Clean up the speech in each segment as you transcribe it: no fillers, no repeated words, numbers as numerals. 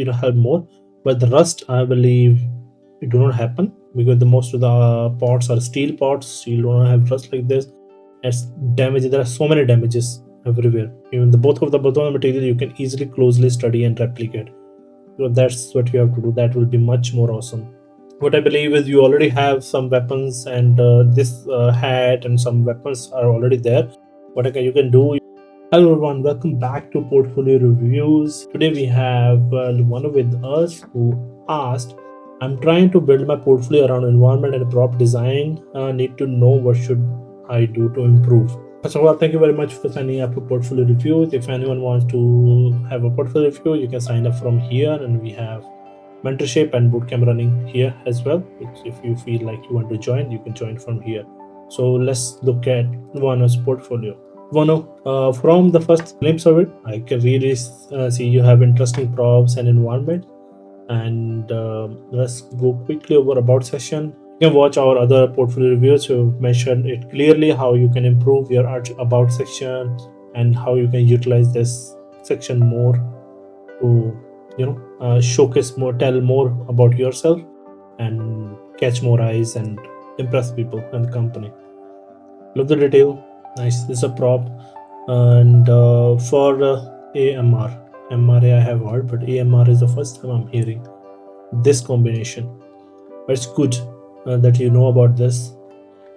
help more. But the rust, I believe, it do not happen because the most of the pots are steel pots. Steel do not have rust like this. It's damage. There are so many damages everywhere. Even the both of the material you can easily closely study and replicate. So that's what you have to do. That will be much more awesome. What I believe is you already have some weapons, and this hat and some weapons are already there. You can do. Hello everyone, welcome back to Portfolio Reviews. Today we have Luvano with us who asked, I'm trying to build my portfolio around environment and prop design. Need to know what should I do to improve. First of all, thank you very much for signing up for Portfolio Reviews. If anyone wants to have a portfolio review, you can sign up from here, and we have mentorship and bootcamp running here as well. If you feel like you want to join, you can join from here. So let's look at Luvano's portfolio. Vano, from the first glimpse of it, I can really see you have interesting props and environment. And let's go quickly over about section. You can watch our other portfolio reviews. We've mentioned it clearly how you can improve your about section and how you can utilize this section more to showcase more, tell more about yourself, and catch more eyes and impress people and the company. Love the detail. Nice. This is a prop. And for AMR, MRA I have heard, but AMR is the first time I'm hearing this combination. But it's good that you know about this.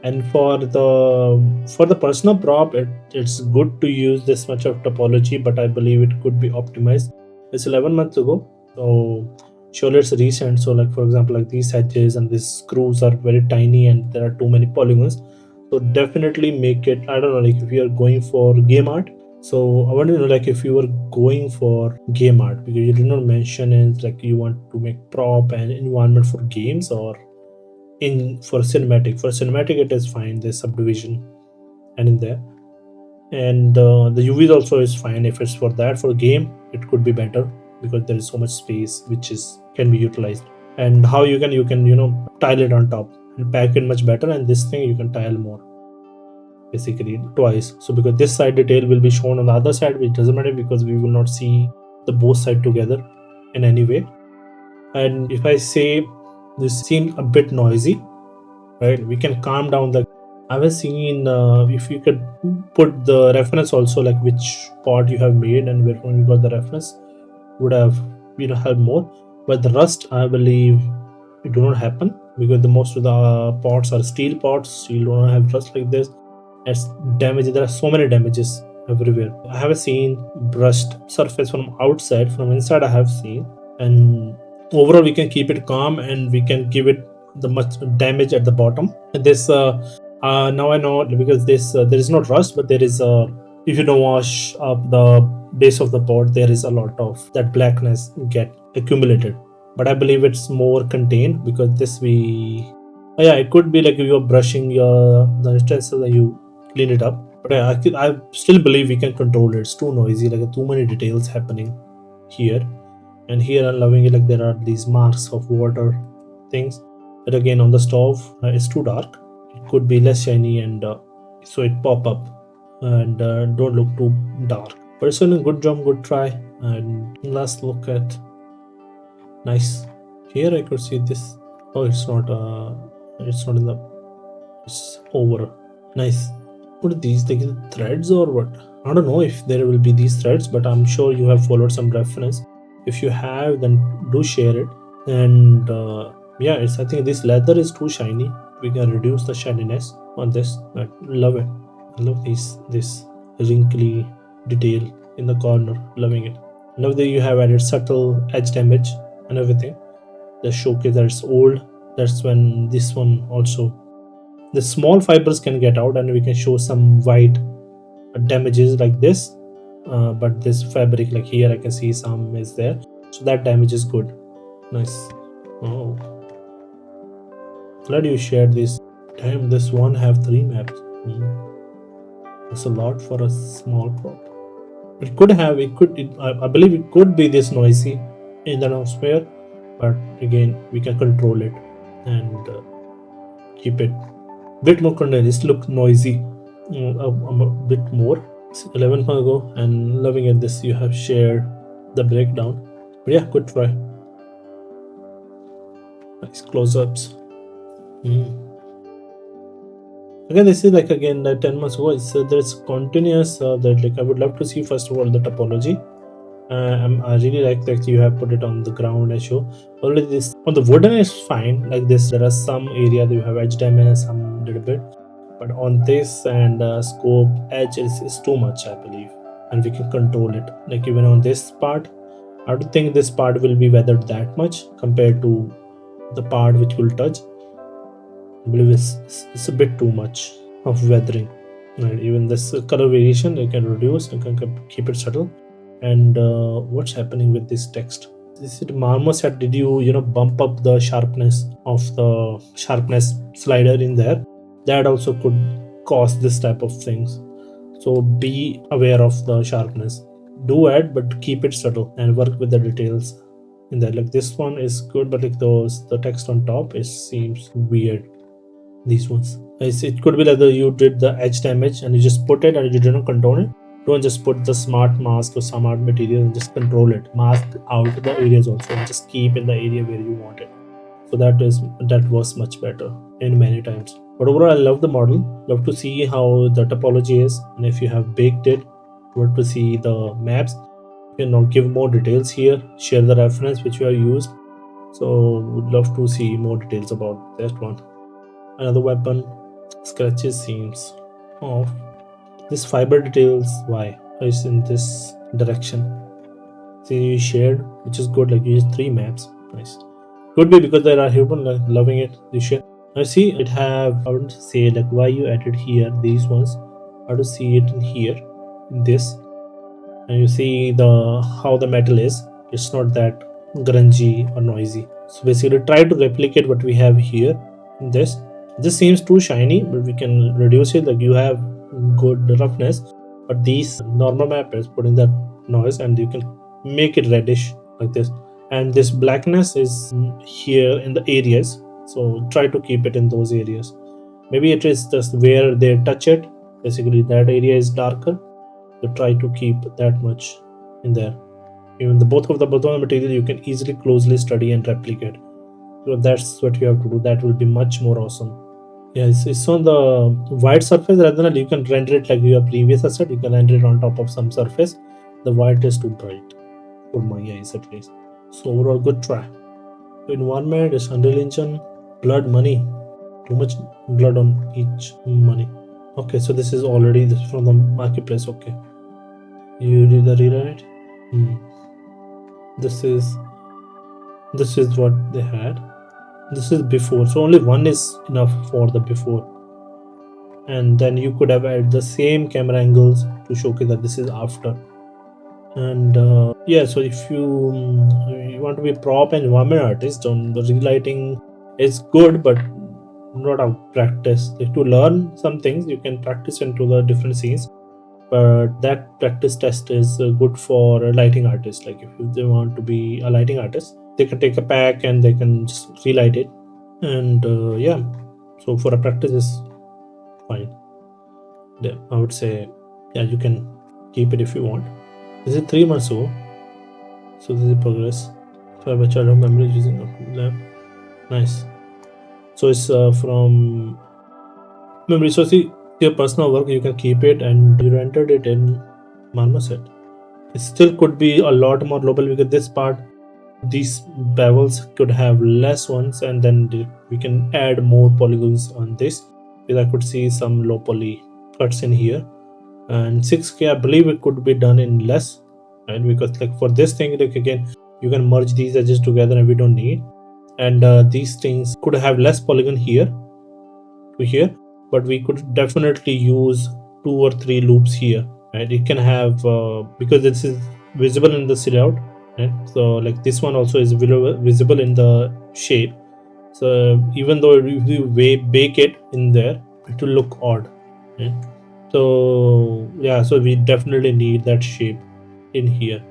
And for the personal prop, it's good to use this much of topology, but I believe it could be optimized. It's 11 months ago, so surely it's recent. So like for example, like these edges and these screws are very tiny and there are too many polygons. So definitely make it, I don't know, like if you are going for game art. So I want to know like if you were going for game art, because you did not mention it, like you want to make prop and environment for games, or in for cinematic it is fine, there's subdivision and in there. And the UVs also is fine. If it's for that, for game it could be better because there is so much space which is can be utilized. And how you can tile it on top and pack it much better, and this thing you can tile more basically twice. So because this side detail will be shown on the other side, which doesn't matter because we will not see the both side together in any way. And if I say this seems a bit noisy, right, we can calm down the. I was seen if you could put the reference also, like which part you have made and where you got the reference, would have helped more. But the rust, I believe, it do not happen because the most of the pots are steel pots. Steel do not have rust like this. It's damage. There are so many damages everywhere. I have seen brushed surface from outside. From inside, I have seen. And overall, we can keep it calm and we can give it the much damage at the bottom. This now I know because this there is no rust, but there is if you don't wash up the base of the pot, there is a lot of that blackness get accumulated. But I believe it's more contained because this yeah, it could be like if you're brushing the utensil and you clean it up. But I still believe we can control it. It's too noisy, like too many details happening here. And here I'm loving it, like there are these marks of water things. But again on the stove it's too dark. It could be less shiny, and so it pop up and don't look too dark. But it's still a good job, good try. And last look at nice. Here I could see this. Oh, it's not in the, it's over. Nice. What are these, like threads or what? I don't know if there will be these threads, but I'm sure you have followed some reference. If you have, then do share it. And yeah, I think this leather is too shiny. We can reduce the shininess on this. I love it. I love this wrinkly detail in the corner. Loving it. Love that you have added subtle edge damage and everything. The showcase that it's old. That's when this one also, the small fibers can get out and we can show some white damages like this. But this fabric, like here I can see some is there, so that damage is good. Nice. Oh, glad you shared this. Damn, this one have 3 maps. That's a lot for a small prop. I believe it could be this noisy in the atmosphere, but again we can control it and keep it bit more contained. It look noisy a bit more. It's 11 months ago, and loving at this you have shared the breakdown. But yeah, good try. Nice close-ups. Again, this is like again 10 months ago. It's there's continuous that like I would love to see first of all the topology. I really like that you have put it on the ground and show. Already this on the wooden is fine. Like this, there are some area that you have edge diamond and some little bit, but on this and scope edge is too much, I believe, and we can control it. Like even on this part, I don't think this part will be weathered that much compared to the part which will touch. I believe it's a bit too much of weathering. Right, even this color variation you can reduce, you can keep it subtle. And what's happening with this text? This is Marmo said, did you bump up the sharpness of the sharpness slider in there? That also could cause this type of things. So be aware of the sharpness. Do add, but keep it subtle and work with the details in there. Like this one is good, but like the text on top, it seems weird. These ones, it could be like you did the edge damage and you just put it and you didn't control it. Don't just put the smart mask or smart material and just control it. Mask out the areas also and just keep in the area where you want it. So that was much better in many times. But overall, I love the model. Love to see how the topology is, and if you have baked it, love to see the maps. You can now give more details here. Share the reference which you have used. So would love to see more details about that one. Another weapon, scratches seems off. This fiber details, why is in this direction? See, you shared, which is good. Like you use 3 maps, nice. Could be because there are human loving it. You share. Now see, it have. I would say like why you added here these ones. How to see it in here, in this, and you see the how the metal is. It's not that grungy or noisy. So basically, try to replicate what we have here in this. This seems too shiny, but we can reduce it. Like you have good roughness, but these normal map is putting that noise, and you can make it reddish like this. And this blackness is here in the areas, so try to keep it in those areas. Maybe it is just where they touch it. Basically, that area is darker, so try to keep that much in there. Even the both of the material you can easily closely study and replicate. So that's what you have to do. That will be much more awesome. Yes, it's on the white surface rather than you can render it like your previous asset. You can render it on top of some surface. The white is too bright for my eyes at least. So overall, good try. Environment is Unreal Engine, blood money. Too much blood on each money. Okay, so this is already this from the marketplace. Okay, you did the rewrite. This is what they had. This is before, so only one is enough for the before, and then you could have added the same camera angles to showcase that this is after. And yeah, so if you want to be a prop and environment artist, on the relighting is good, but not a practice. Like to learn some things, you can practice into the different scenes, but that practice test is good for a lighting artist. Like if they want to be a lighting artist, they can take a pack and they can just relight it. And yeah, so for a practice is fine. Yeah, I would say, yeah, you can keep it if you want. This is 3 months ago, so this is progress. Fiber childhood memory using a lab. Nice. So it's from memory. So see, your personal work, you can keep it, and you rendered it in Marmoset. It still could be a lot more global because this part, these bevels could have less ones, and then we can add more polygons on this. Because I could see some low poly cuts in here, and 6K I believe it could be done in less, right? Because like for this thing, like again, you can merge these edges together, and we don't need. And these things could have less polygon here to here, but we could definitely use 2 or 3 loops here, right? It can have because this is visible in the silhouette, right? So like this one also is visible in the shape. So even though if you bake it in there, it will look odd, right? So yeah, so we definitely need that shape in here,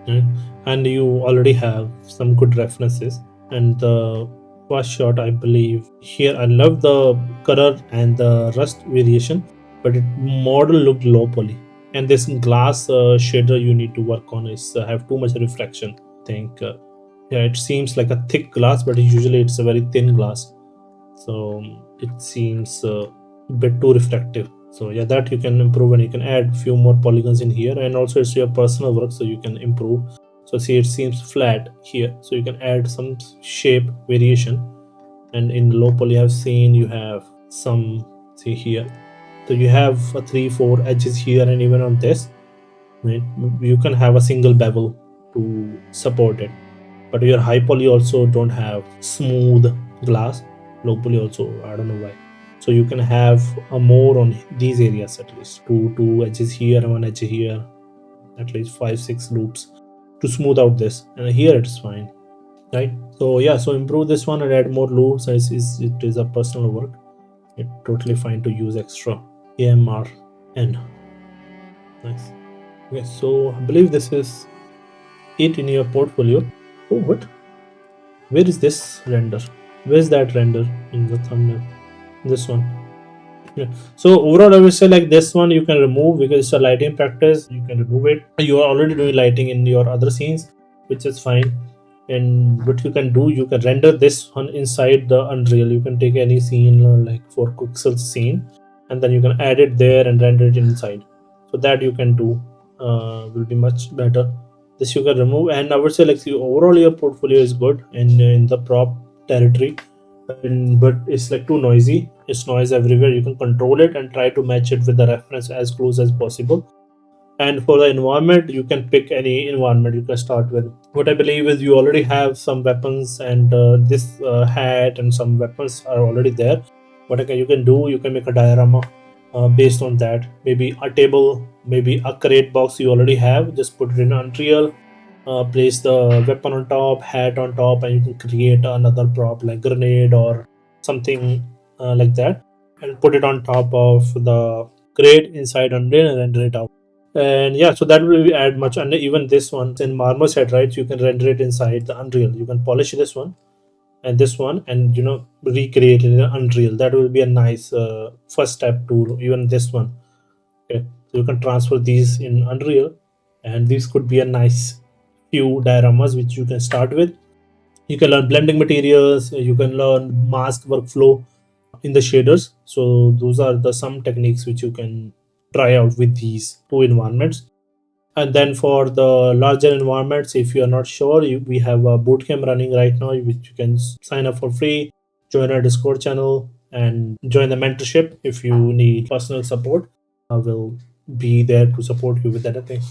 right? And you already have some good references. And the first shot, I believe here, I love the color and the rust variation, but it model looked low poly, and this glass shader you need to work on is have too much refraction. think yeah, it seems like a thick glass, but usually it's a very thin glass. So it seems a bit too reflective. So yeah, that you can improve, and you can add few more polygons in here, and also it's your personal work, so you can improve. So see, it seems flat here, so you can add some shape variation. And in low poly, I've seen you have some, see here, so you have a 3 4 edges here, and even on this, right, you can have a single bevel to support it. But your high poly also don't have smooth glass. Low poly also, I don't know why. So you can have a more on these areas, at least two edges here and one edge here, at least 5 6 loops to smooth out this, and here it's fine, right? So yeah, so improve this one and add more loops. It is a personal work. It's totally fine to use extra AMRN. Nice. Okay, so I believe this is it in your portfolio. Oh, what? Where is this render? Where's that render in the thumbnail? This one. Yeah. So overall, I would say like this one you can remove because it's a lighting practice. You can remove it. You are already doing lighting in your other scenes, which is fine. And what you can do, you can render this one inside the Unreal. You can take any scene like for Quixel scene, and then you can add it there and render it inside. So that you can do will be much better. This you can remove, and I would say like the overall your portfolio is good in the prop territory, but it's like too noisy. It's noise everywhere. You can control it and try to match it with the reference as close as possible. And for the environment, you can pick any environment you can start with. What I believe is you already have some weapons, and this hat and some weapons are already there. You can do, you can make a diorama based on that. Maybe a table, maybe a crate box you already have. Just put it in Unreal, place the weapon on top, hat on top, and you can create another prop like grenade or something like that, and put it on top of the crate inside Unreal and render it out. And yeah, so that will add much. And even this one in Marmoset, right, you can render it inside the Unreal. You can polish this one, and recreate it in Unreal. That will be a nice first step to even this one. Okay, so you can transfer these in Unreal, and these could be a nice few dioramas which you can start with. You can learn blending materials. You can learn mask workflow in the shaders. So those are the some techniques which you can try out with these two environments. And then for the larger environments, if you are not sure, we have a bootcamp running right now, which you can sign up for free, join our Discord channel, and join the mentorship if you need personal support. I will be there to support you with anything.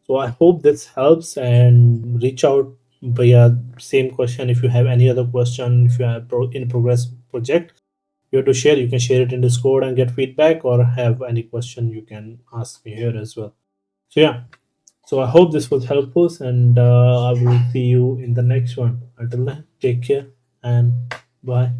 So I hope this helps, and reach out via same question if you have any other question. If you have in progress project you have to share, you can share it in Discord and get feedback, or have any question you can ask me here as well. So yeah, so I hope this was helpful, and I will see you in the next one. Until then, take care and bye.